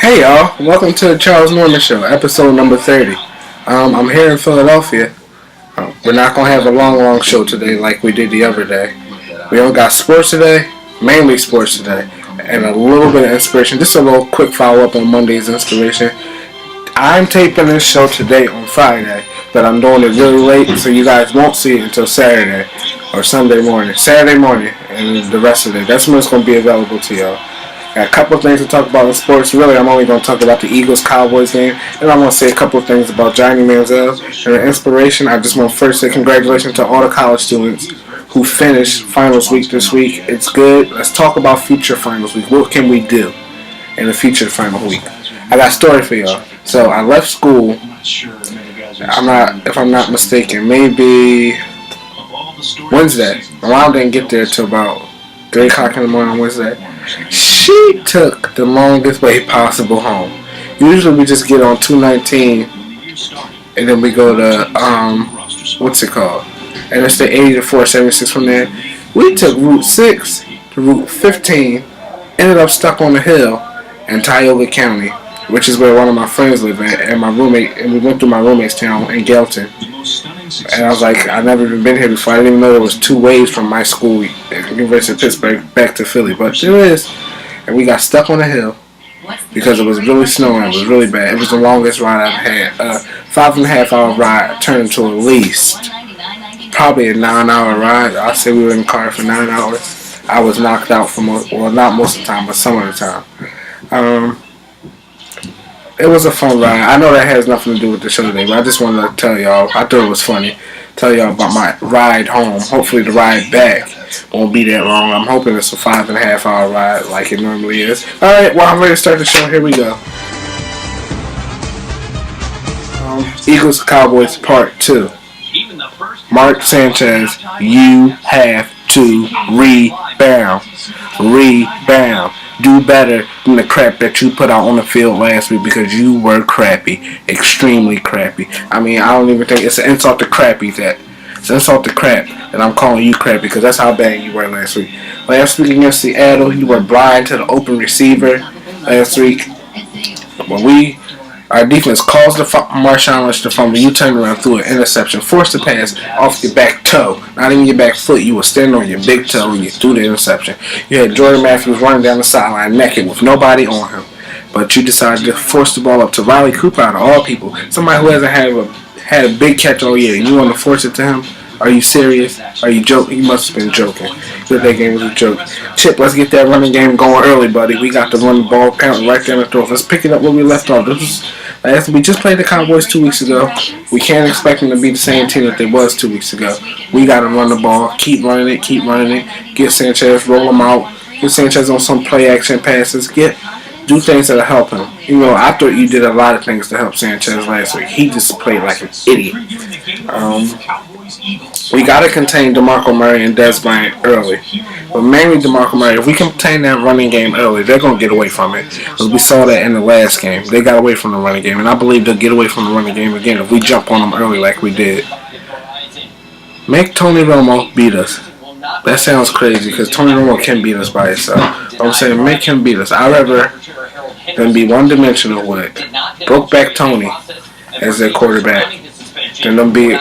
Hey y'all, welcome to the Charles Norman Show, episode number 30. I'm here in Philadelphia. We're not going to have a long show today like we did the other day. We all got sports today, mainly sports today, and a little bit of inspiration. Just a little quick follow-up on Monday's inspiration. I'm taping this show today on Friday, but I'm doing it really late, so you guys won't see it until Saturday or Sunday morning. Saturday morning and the rest of it. That's when it's going to be available to y'all. Got a couple of things to talk about in sports. Really, I'm only going to talk about the Eagles-Cowboys game, and I'm going to say a couple of things about Johnny Manziel. And the inspiration, I just want to first say congratulations to all the college students who finished finals week this week. It's good. Let's talk about future finals week. What can we do in the future final week? I got a story for y'all. So I left school, if I'm not mistaken, maybe Wednesday. My mom didn't get there till about 3 o'clock in the morning on Wednesday. She took the longest way possible home. Usually we just get on 219 and then we go to, what's it called? And it's the 80 to 476 from there. We took Route 6 to Route 15, ended up stuck on the hill in Tioga County, which is where one of my friends live at, and my roommate, and we went through my roommate's town in Gailton. And I was like, I've never even been here before. I didn't even know there was 2 ways from my school at University of Pittsburgh back to Philly, but there is. And we got stuck on the hill because it was really snowing. It was really bad. It was the longest ride I've had. 5.5 hour ride turned into at least probably a 9-hour ride. I say we were in the car for 9 hours. I was knocked out for not most of the time, but some of the time. It was a fun ride. I know that has nothing to do with the show today, but I just wanted to tell y'all. I thought it was funny. Tell y'all about my ride home. Hopefully the ride back won't be that long. I'm hoping it's a 5.5 hour ride like it normally is. Alright, well, I'm ready to start the show. Here we go. Eagles Cowboys Part 2. Mark Sanchez, you have to rebound. Rebound. Do better than the crap that you put out on the field last week because you were crappy. Extremely crappy. I mean, I don't even think it's an insult to crappy that. It's an insult to crap that I'm calling you crappy because that's how bad you were last week. Last week against Seattle, you were blind to the open receiver last week. When our defense caused Marshawn Lynch to fumble, you turned around, threw an interception, forced the pass off your back toe, not even your back foot. You were standing on your big toe and you threw the interception. You had Jordan Matthews running down the sideline naked with nobody on him, but you decided to force the ball up to Riley Cooper out of all people, somebody who hasn't had a big catch all year, and you want to force it to him? Are you serious? Are you joking? You must have been joking. That game was a joke. Chip, let's get that running game going early, buddy. We got the run the ball count right down the throat. Let's pick it up where we left off. We just played the Cowboys 2 weeks ago. We can't expect them to be the same team that they was 2 weeks ago. We got to run the ball. Keep running it. Get Sanchez, roll him out. Get Sanchez on some play action passes. Do things that'll help him. You know, I thought you did a lot of things to help Sanchez last week. He just played like an idiot. We got to contain DeMarco Murray and Dez Bryant early. But mainly DeMarco Murray. If we contain that running game early, they're going to get away from it. Because we saw that in the last game. They got away from the running game. And I believe they'll get away from the running game again if we jump on them early like we did. Make Tony Romo beat us. That sounds crazy because Tony Romo can beat us by himself. But I'm saying make him beat us. I'd rather than be one-dimensional with Brokeback Tony as their quarterback than them be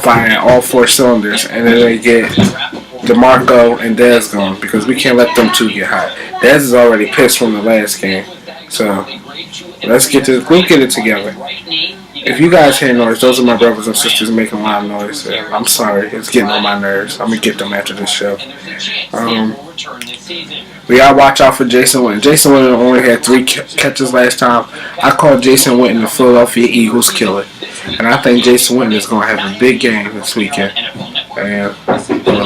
firing all 4 cylinders and then they get DeMarco and Dez going because we can't let them 2 get hot. Dez is already pissed from the last game. So we'll get it together. If you guys hear noise, those are my brothers and sisters making a lot of noise. I'm sorry, it's getting on my nerves. I'm going to get them after this show. We gotta watch out for Jason Witten. Jason Witten only had 3 catches last time. I call Jason Witten the Philadelphia Eagles killer. And I think Jason Witten is going to have a big game this weekend. And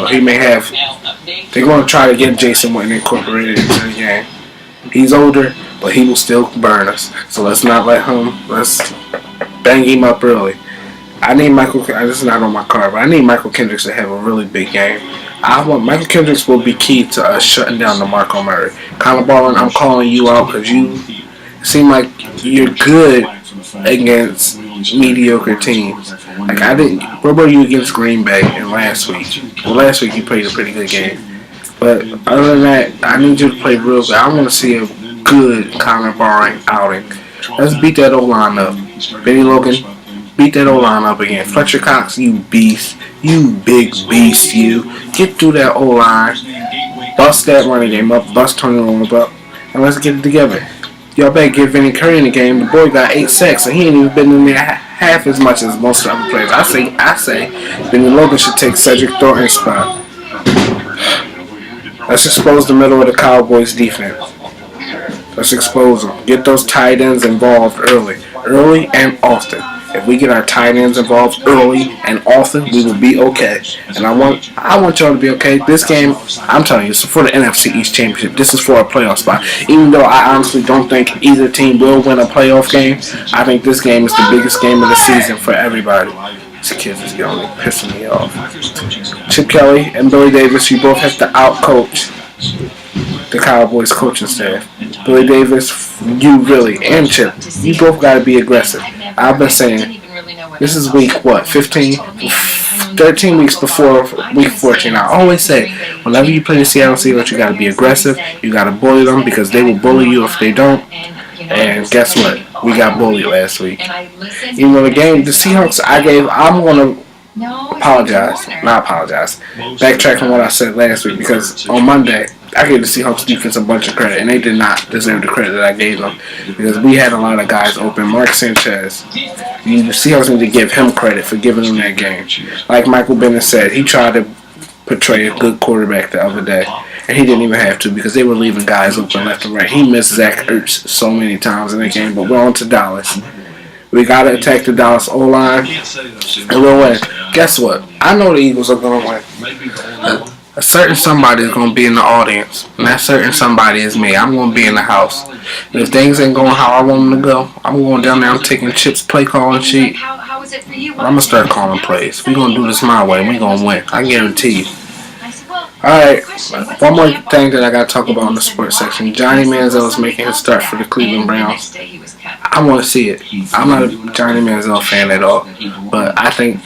he may have... They're going to try to get Jason Witten incorporated into the game. He's older, but he will still burn us. So let's not let him... Let's bang him up early. I need this is not on my card, but I need Michael Kendricks to have a really big game. Michael Kendricks will be key to us shutting down DeMarco Murray. Colin Ballin, I'm calling you out because you seem like you're good against mediocre teams. Like where were you against Green Bay in last week? Well, last week you played a pretty good game. But other than that, I need you to play real good. I want to see a good Connor Barring outing. Let's beat that O-line up. Benny Logan, beat that O-line up again. Fletcher Cox, you beast. You big beast, you. Get through that O-line. Bust that running game up. Bust Tony Romo up. And let's get it together. Y'all better give Vinny Curry in the game. The boy got 8 sacks, and he ain't even been in there half as much as most of the other players. I say, Benny Logan should take Cedric Thornton's spot. Let's expose the middle of the Cowboys defense. Let's expose them. Get those tight ends involved early and often. If we get our tight ends involved early and often, we will be okay. And I want y'all to be okay. This game, I'm telling you, it's for the NFC East Championship. This is for a playoff spot. Even though I honestly don't think either team will win a playoff game, I think this game is the biggest game of the season for everybody. These kids is only pissing me off. Chip Kelly and Billy Davis, you both have to out-coach the Cowboys coaching staff. Billy Davis, you really, and Chip, you both got to be aggressive. I've been saying, this is week, 15? 13 weeks before week 14. I always say, whenever you play the Seattle Seahawks, you got to be aggressive. You got to bully them because they will bully you if they don't. And guess what? We got bullied last week. Even though the Seahawks, I'm going to backtrack on what I said last week, because on Monday I gave the Seahawks defense a bunch of credit, and they did not deserve the credit that I gave them, because we had a lot of guys open. Mark Sanchez, the Seahawks need to give him credit for giving them that game. Like Michael Bennett said, he tried to portray a good quarterback the other day, and he didn't even have to, because they were leaving guys open left and right. He missed Zach Ertz so many times in that game. But we're on to Dallas. We got to attack the Dallas O-line, and we'll win. Guess what? I know the Eagles are going to win. A certain somebody is going to be in the audience, and that certain somebody is me. I'm going to be in the house. And if things ain't going how I want them to go, I'm going down there, I'm taking Chip's play calling sheet. I'm going to start calling plays. We're going to do this my way. We're going to win. I guarantee you. Alright, one more thing that I got to talk about in the sports section. Johnny Manziel is making his start for the Cleveland Browns. I want to see it. I'm not a Johnny Manziel fan at all, but I think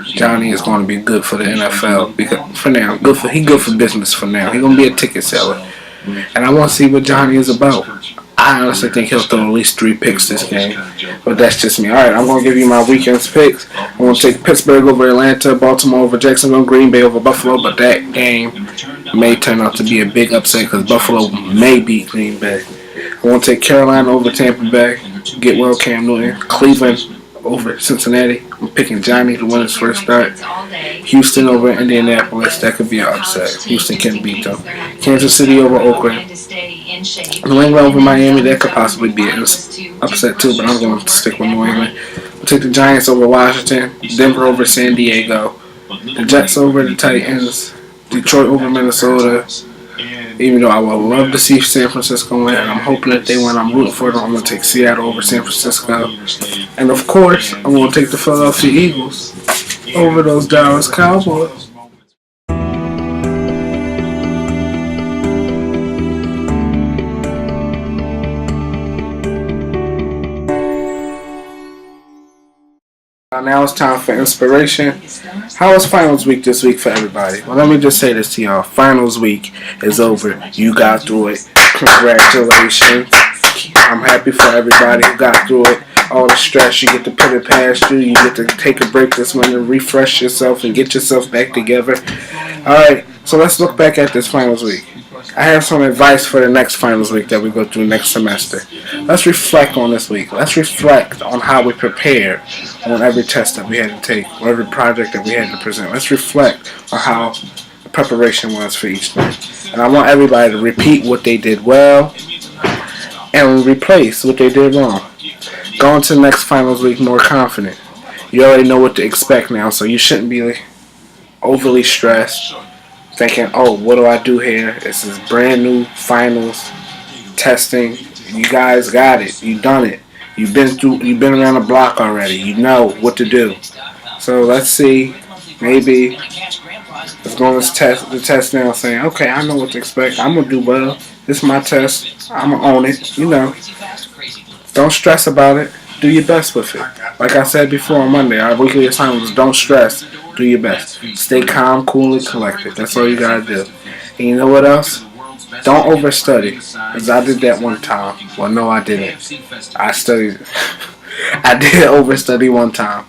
Johnny is going to be good for the NFL because for now, he good for business for now. He's going to be a ticket seller, and I want to see what Johnny is about. I honestly think he'll throw at least 3 picks this game, but that's just me. Alright, I'm going to give you my weekend's picks. I'm going to take Pittsburgh over Atlanta, Baltimore over Jacksonville, Green Bay over Buffalo, but that game may turn out to be a big upset because Buffalo may beat Green Bay. I want to take Carolina over Tampa Bay, get well Cam Newton, Cleveland over Cincinnati. I'm picking Johnny to win his first start. Houston over Indianapolis, that could be an upset. Houston can beat them. Kansas City over Oakland. New England over Miami, that could possibly be an upset too, but I'm going to stick with New England. I'll take the Giants over Washington, Denver over San Diego, the Jets over the Titans, Detroit over Minnesota. Even though I would love to see San Francisco win, and I'm hoping that they win, I'm rooting for them. I'm going to take Seattle over San Francisco. And of course, I'm going to take the Philadelphia Eagles over those Dallas Cowboys. Now it's time for inspiration. How was finals week this week for everybody? Well, let me just say this to y'all. Finals week is over. You got through it. Congratulations. I'm happy for everybody who got through it. All the stress, you get to put it past you. You get to take a break this one and refresh yourself and get yourself back together. Alright, so let's look back at this finals week. I have some advice for the next finals week that we go through next semester. Let's reflect on this week. Let's reflect on how we prepared on every test that we had to take, or every project that we had to present. Let's reflect on how the preparation was for each thing. And I want everybody to repeat what they did well and replace what they did wrong. Go into the next finals week more confident. You already know what to expect now, so you shouldn't be overly stressed, thinking, oh, what do I do here? This is brand new finals testing. You guys got it. You done it. You've been around the block already. You know what to do. So let's see. Maybe let's go on the test now, saying, okay, I know what to expect. I'm gonna do well. This is my test. I'm gonna own it. You know. Don't stress about it. Do your best with it. Like I said before on Monday, our weekly assignment was don't stress. Do your best. Stay calm, cool, and collected. That's all you gotta do. And you know what else? Don't overstudy. Because I did that one time. Well, no, I didn't. I studied. I did overstudy one time.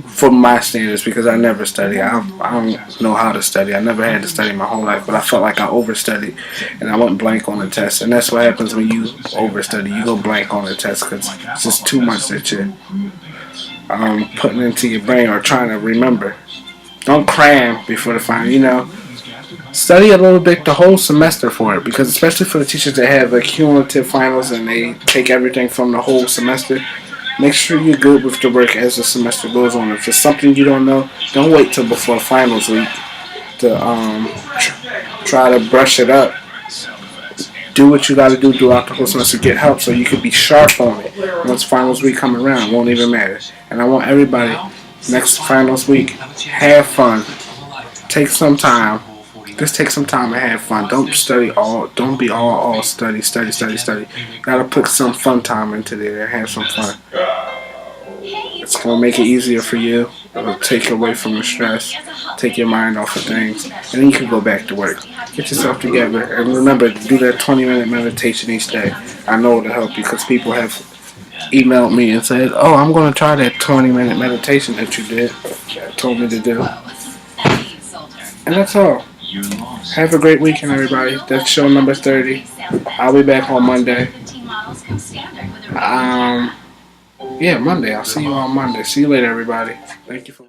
For my standards, because I never study. I don't know how to study. I never had to study my whole life, but I felt like I overstudied and I went blank on the test. And that's what happens when you overstudy. You go blank on the test because it's just too much that you're putting into your brain or trying to remember. Don't cram before the final. Study a little bit the whole semester for it, because especially for the teachers that have cumulative finals and they take everything from the whole semester. Make sure you're good with the work as the semester goes on. If it's something you don't know, don't wait till before finals week to try to brush it up. Do what you got to do throughout the whole semester. Get help so you can be sharp on it. Once finals week come around, it won't even matter. And I want everybody, next finals week, have fun. Take some time. Just take some time and have fun. Don't be all study. Gotta put some fun time into there and have some fun. It's gonna make it easier for you. It'll take away from the stress, take your mind off of things, and then you can go back to work. Get yourself together, and remember to do that 20-minute meditation each day. I know it'll help you because people have emailed me and said, "Oh, I'm gonna try that 20-minute meditation that you told me to do." And that's all. Have a great weekend, everybody. That's show number 30. I'll be back on Monday. Monday. I'll see you on Monday. See you later, everybody. Thank you for